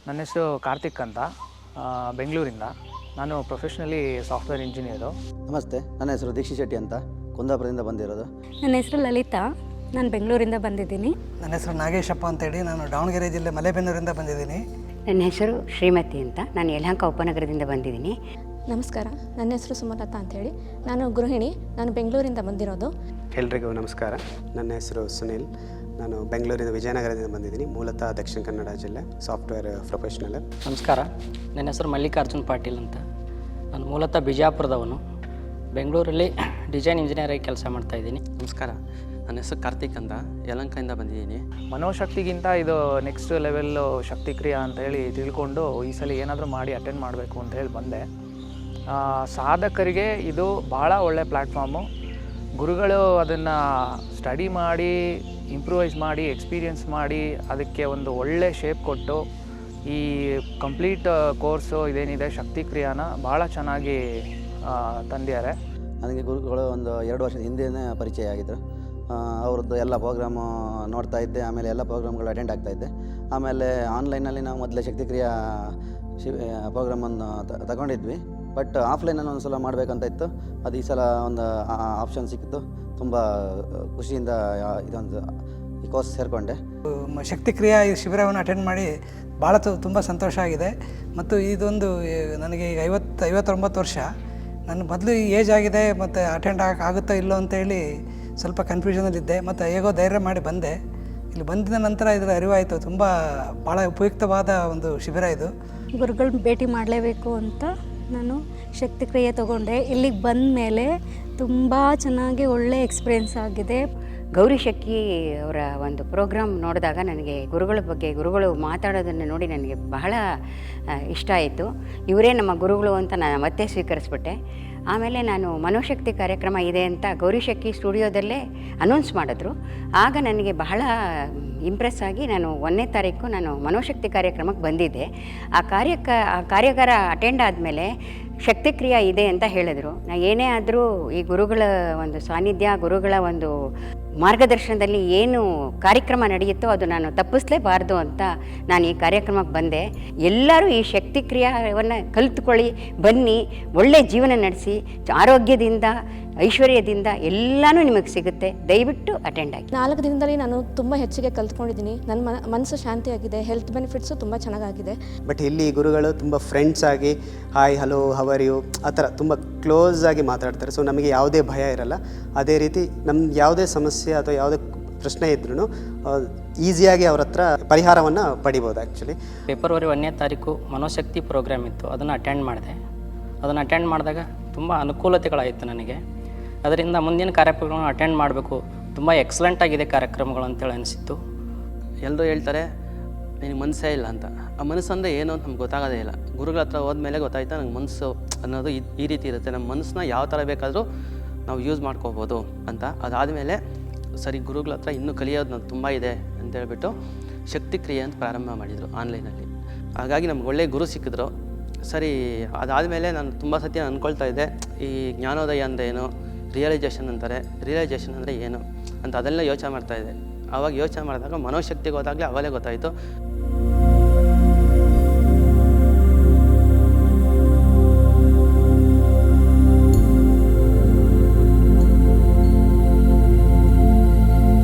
ನನ್ನ ಹೆಸರು ಕಾರ್ತಿಕ್ ಅಂತ, ಬೆಂಗಳೂರಿಂದ. ನಾನು ಪ್ರೊಫೆಷ್ನಲಿ ಸಾಫ್ಟ್ವೇರ್ ಇಂಜಿನಿಯರು. ನಮಸ್ತೆ, ನನ್ನ ಹೆಸರು ದೀಕ್ಷಿತ್ ಶೆಟ್ಟಿ ಅಂತ, ಕುಂದಾಪುರದಿಂದ ಬಂದಿರೋದು. ನನ್ನ ಹೆಸರು ಲಲಿತಾ, ನಾನು ಬೆಂಗಳೂರಿಂದ ಬಂದಿದ್ದೀನಿ. ನನ್ನ ಹೆಸರು ನಾಗೇಶಪ್ಪ ಅಂತೇಳಿ, ನಾನು ದಾವಣಗೆರೆ ಜಿಲ್ಲೆ ಮಲೆಬೆನ್ನೂರಿಂದ ಬಂದಿದ್ದೀನಿ. ನನ್ನ ಹೆಸರು ಶ್ರೀಮತಿ ಅಂತ, ನಾನು ಯಲಹಂಕ ಉಪನಗರದಿಂದ ಬಂದಿದ್ದೀನಿ. ನಮಸ್ಕಾರ, ನನ್ನ ಹೆಸರು ಸುಮಲತಾ ಅಂಥೇಳಿ, ನಾನು ಗೃಹಿಣಿ, ನಾನು ಬೆಂಗಳೂರಿಂದ ಬಂದಿರೋದು. ಎಲ್ರಿಗೂ ನಮಸ್ಕಾರ. ನನ್ನ ಹೆಸರು ಸುನಿಲ್, ನಾನು ಬೆಂಗಳೂರಿಂದ ವಿಜಯನಗರದಿಂದ ಬಂದಿದ್ದೀನಿ. ಮೂಲತಃ ದಕ್ಷಿಣ ಕನ್ನಡ ಜಿಲ್ಲೆ, ಸಾಫ್ಟ್ವೇರ್ ಪ್ರೊಫೆಷ್ನಲ್. ನಮಸ್ಕಾರ, ನನ್ನ ಹೆಸರು ಮಲ್ಲಿಕಾರ್ಜುನ್ ಪಾಟೀಲ್ ಅಂತ, ನಾನು ಮೂಲತಃ ಬಿಜಾಪುರದವನು, ಬೆಂಗಳೂರಲ್ಲಿ ಡಿಸೈನ್ ಇಂಜಿನಿಯರಾಗಿ ಕೆಲಸ ಮಾಡ್ತಾಯಿದ್ದೀನಿ. ನಮಸ್ಕಾರ, ನನ್ನ ಹೆಸರು ಕಾರ್ತಿಕ್ ಅಂತ, ಯಲಹಂಕದಿಂದ ಬಂದಿದ್ದೀನಿ. ಮನೋಶಕ್ತಿಗಿಂತ ಇದು ನೆಕ್ಸ್ಟ್ ಲೆವೆಲ್ಲು ಶಕ್ತಿಕ್ರಿಯಾ ಅಂತ ಹೇಳಿ ತಿಳ್ಕೊಂಡು ಈ ಸಲ ಏನಾದರೂ ಮಾಡಿ ಅಟೆಂಡ್ ಮಾಡಬೇಕು ಅಂತ ಹೇಳಿ ಬಂದೆ. ಸಾಧಕರಿಗೆ ಇದು ಭಾಳ ಒಳ್ಳೆ ಪ್ಲ್ಯಾಟ್ಫಾರ್ಮು. ಗುರುಗಳು ಅದನ್ನು ಸ್ಟಡಿ ಮಾಡಿ, ಇಂಪ್ರೂವೈಸ್ ಮಾಡಿ, ಎಕ್ಸ್ಪೀರಿಯೆನ್ಸ್ ಮಾಡಿ, ಅದಕ್ಕೆ ಒಂದು ಒಳ್ಳೆ ಶೇಪ್ ಕೊಟ್ಟು ಈ ಕಂಪ್ಲೀಟ್ ಕೋರ್ಸು ಇದೇನಿದೆ ಶಕ್ತಿಕ್ರಿಯಾನ ಭಾಳ ಚೆನ್ನಾಗಿ ತಂದಿದ್ದಾರೆ. ನನಗೆ ಗುರುಗಳು ಒಂದು 2 ವರ್ಷದ ಹಿಂದೆಯೇ ಪರಿಚಯ ಆಗಿದ್ದರು. ಅವ್ರದ್ದು ಎಲ್ಲ ಪ್ರೋಗ್ರಾಮು ನೋಡ್ತಾ ಇದ್ದೆ, ಆಮೇಲೆ ಎಲ್ಲ ಪ್ರೋಗ್ರಾಮ್ಗಳು ಅಟೆಂಡ್ ಆಗ್ತಾಯಿದ್ದೆ. ಆಮೇಲೆ ಆನ್ಲೈನಲ್ಲಿ ನಾವು ಮೊದಲೇ ಶಕ್ತಿಕ್ರಿಯಾ ಪ್ರೋಗ್ರಾಮನ್ನು ತಗೊಂಡಿದ್ವಿ. ಬಟ್ ಆಫ್ಲೈನಲ್ಲಿ ಒಂದು ಸಲ ಮಾಡಬೇಕಂತ ಇತ್ತು. ಅದು ಈ ಸಲ ಒಂದು ಆಪ್ಷನ್ ಸಿಕ್ಕಿತು. ತುಂಬ ಖುಷಿಯಿಂದ ಇದೊಂದು ಈ ಕೋರ್ಸ್ ಸೇರಿಕೊಂಡೆ. ಶಕ್ತಿಕ್ರಿಯಾ ಈ ಶಿಬಿರವನ್ನು ಅಟೆಂಡ್ ಮಾಡಿ ಭಾಳ ತುಂಬ ಸಂತೋಷ ಆಗಿದೆ. ಮತ್ತು ಇದೊಂದು ನನಗೆ ಈಗ 59 ವರ್ಷ. ನನ್ನ ಮೊದಲು ಈ ಏಜ್ ಆಗಿದೆ, ಮತ್ತು ಅಟೆಂಡ್ ಆಗುತ್ತೋ ಇಲ್ಲೋ ಅಂತೇಳಿ ಸ್ವಲ್ಪ ಕನ್ಫ್ಯೂಷನಲ್ಲಿದ್ದೆ. ಮತ್ತು ಹೇಗೋ ಧೈರ್ಯ ಮಾಡಿ ಬಂದೆ. ಇಲ್ಲಿ ಬಂದಿದ ನಂತರ ಇದರ ಅರಿವಾಯಿತು. ತುಂಬ ಭಾಳ ಉಪಯುಕ್ತವಾದ ಒಂದು ಶಿಬಿರ ಇದು. ಗುರುಗಳು ಭೇಟಿ ಮಾಡಲೇಬೇಕು ಅಂತ ನಾನು ಶಕ್ತಿಕ್ರಿಯೆ ತೊಗೊಂಡೆ. ಇಲ್ಲಿಗೆ ಬಂದ ಮೇಲೆ ತುಂಬ ಚೆನ್ನಾಗಿ ಒಳ್ಳೆ ಎಕ್ಸ್ಪೀರಿಯೆನ್ಸ್ ಆಗಿದೆ. ಗೌರಿ ಶಕ್ಕಿ ಅವರ ಒಂದು ಪ್ರೋಗ್ರಾಮ್ ನೋಡಿದಾಗ ನನಗೆ ಗುರುಗಳ ಬಗ್ಗೆ, ಗುರುಗಳು ಮಾತಾಡೋದನ್ನು ನೋಡಿ ನನಗೆ ಬಹಳ ಇಷ್ಟ ಆಯಿತು. ಇವರೇ ನಮ್ಮ ಗುರುಗಳು ಅಂತ ನಾನು ಮತ್ತೆ ಸ್ವೀಕರಿಸ್ಬಿಟ್ಟೆ. ಆಮೇಲೆ ನಾನು ಮನೋಶಕ್ತಿ ಕಾರ್ಯಕ್ರಮ ಇದೆ ಅಂತ ಗೌರಿ ಶಕ್ಕಿ ಸ್ಟುಡಿಯೋದಲ್ಲೇ ಅನೌನ್ಸ್ ಮಾಡಿದ್ರು. ಆಗ ನನಗೆ ಬಹಳ ಇಂಪ್ರೆಸ್ ಆಗಿ ನಾನು 1ನೇ ತಾರೀಕು ನಾನು ಮನೋಶಕ್ತಿ ಕಾರ್ಯಕ್ರಮಕ್ಕೆ ಬಂದಿದ್ದೆ. ಆ ಕಾರ್ಯಾಗಾರ ಅಟೆಂಡ್ ಆದಮೇಲೆ ಶಕ್ತಿಕ್ರಿಯಾ ಇದೆ ಅಂತ ಹೇಳಿದ್ರು. ನಾ ಏನೇ ಆದರೂ ಈ ಗುರುಗಳ ಒಂದು ಸಾನ್ನಿಧ್ಯ, ಗುರುಗಳ ಒಂದು ಮಾರ್ಗದರ್ಶನದಲ್ಲಿ ಏನು ಕಾರ್ಯಕ್ರಮ ನಡೆಯುತ್ತೋ ಅದು ನಾನು ತಪ್ಪಿಸಲೇಬಾರ್ದು ಅಂತ ನಾನು ಈ ಕಾರ್ಯಕ್ರಮಕ್ಕೆ ಬಂದೆ. ಎಲ್ಲರೂ ಈ ಶಕ್ತಿಕ್ರಿಯಾವನ್ನು ಕಲಿತುಕೊಳ್ಳಿ, ಬನ್ನಿ, ಒಳ್ಳೆಯ ಜೀವನ ನಡೆಸಿ, ಆರೋಗ್ಯದಿಂದ, ಐಶ್ವರ್ಯದಿಂದ ಎಲ್ಲನೂ ನಿಮಗೆ ಸಿಗುತ್ತೆ. ದಯವಿಟ್ಟು ಅಟೆಂಡ್ ಆಗಿ. 4 ದಿನದಲ್ಲಿ ನಾನು ತುಂಬ ಹೆಚ್ಚಿಗೆ ಕಲ್ತ್ಕೊಂಡಿದ್ದೀನಿ. ನನ್ನ ಮನಸ್ಸು ಶಾಂತಿಯಾಗಿದೆ, ಹೆಲ್ತ್ ಬೆನಿಫಿಟ್ಸು ತುಂಬ ಚೆನ್ನಾಗಾಗಿದೆ. ಬಟ್ ಇಲ್ಲಿ ಗುರುಗಳು ತುಂಬ ಫ್ರೆಂಡ್ಸ್ ಆಗಿ ಹಾಯ್, ಹಲೋ, ಹವರ್ ಯು ಆ ಥರ ತುಂಬ ಕ್ಲೋಸ್ ಆಗಿ ಮಾತಾಡ್ತಾರೆ. ಸೊ ನಮಗೆ ಯಾವುದೇ ಭಯ ಇರಲ್ಲ. ಅದೇ ರೀತಿ ನಮ್ಗೆ ಯಾವುದೇ ಸಮಸ್ಯೆ ಅಥವಾ ಯಾವುದೇ ಪ್ರಶ್ನೆ ಇದ್ರೂ ಈಸಿಯಾಗಿ ಅವ್ರ ಹತ್ರ ಪರಿಹಾರವನ್ನು ಪಡಿಬೋದು. ಆ್ಯಕ್ಚುಲಿ ಫೆಬ್ರವರಿ 1ನೇ ತಾರೀಕು ಮನೋಶಕ್ತಿ ಪ್ರೋಗ್ರಾಮ್ ಇತ್ತು, ಅದನ್ನು ಅಟೆಂಡ್ ಮಾಡಿದೆ. ಅದನ್ನು ಅಟೆಂಡ್ ಮಾಡಿದಾಗ ತುಂಬ ಅನುಕೂಲತೆಗಳಾಯಿತು ನನಗೆ. ಅದರಿಂದ ಮುಂದಿನ ಕಾರ್ಯಕ್ರಮಗಳನ್ನು ಅಟೆಂಡ್ ಮಾಡಬೇಕು, ತುಂಬ ಎಕ್ಸಲೆಂಟ್ ಆಗಿದೆ ಕಾರ್ಯಕ್ರಮಗಳು ಅಂತೇಳಿ ಅನಿಸಿತ್ತು. ಎಲ್ಲರೂ ಹೇಳ್ತಾರೆ ನಿನಗೆ ಮನಸ್ಸೇ ಇಲ್ಲ ಅಂತ. ಆ ಮನಸ್ಸು ಅಂದರೆ ಏನು ಅಂತ ನಮ್ಗೆ ಗೊತ್ತಾಗೋದೇ ಇಲ್ಲ. ಗುರುಗಳ ಹತ್ರ ಹೋದ್ಮೇಲೆ ಗೊತ್ತಾಯ್ತಾ ನಂಗೆ ಮನಸ್ಸು ಅನ್ನೋದು ಈ ರೀತಿ ಇರುತ್ತೆ. ನಮ್ಮ ಮನಸ್ಸನ್ನ ಯಾವ ಥರ ಬೇಕಾದರೂ ನಾವು ಯೂಸ್ ಮಾಡ್ಕೋಬೋದು ಅಂತ. ಅದಾದಮೇಲೆ ಸರಿ, ಗುರುಗಳ ಹತ್ರ ಇನ್ನೂ ಕಲಿಯೋದು ನಾನು ತುಂಬ ಇದೆ ಅಂತೇಳ್ಬಿಟ್ಟು ಶಕ್ತಿಕ್ರಿಯೆ ಅಂತ ಪ್ರಾರಂಭ ಮಾಡಿದರು ಆನ್ಲೈನಲ್ಲಿ. ಹಾಗಾಗಿ ನಮ್ಗೆ ಒಳ್ಳೆಯ ಗುರು ಸಿಕ್ಕಿದ್ರು. ಸರಿ, ಅದಾದಮೇಲೆ ನಾನು ತುಂಬ ಸತಿ ಅಂದ್ಕೊಳ್ತಾ ಇದ್ದೆ, ಈ ಜ್ಞಾನೋದಯ ಅಂದರೆ ಏನು, ರಿಯಲೈಜೇಷನ್ ಅಂತಾರೆ, ರಿಯಲೈಜೇಷನ್ ಅಂದರೆ ಏನು ಅಂತ ಅದೆಲ್ಲ ಯೋಚನೆ ಮಾಡ್ತಾಯಿದ್ದೆ. ಆವಾಗ ಯೋಚನೆ ಮಾಡಿದಾಗ ಮನೋಶಕ್ತಿಗೆ ಹೋದಾಗಲೇ ಅವಲೇ ಗೊತ್ತಾಯಿತು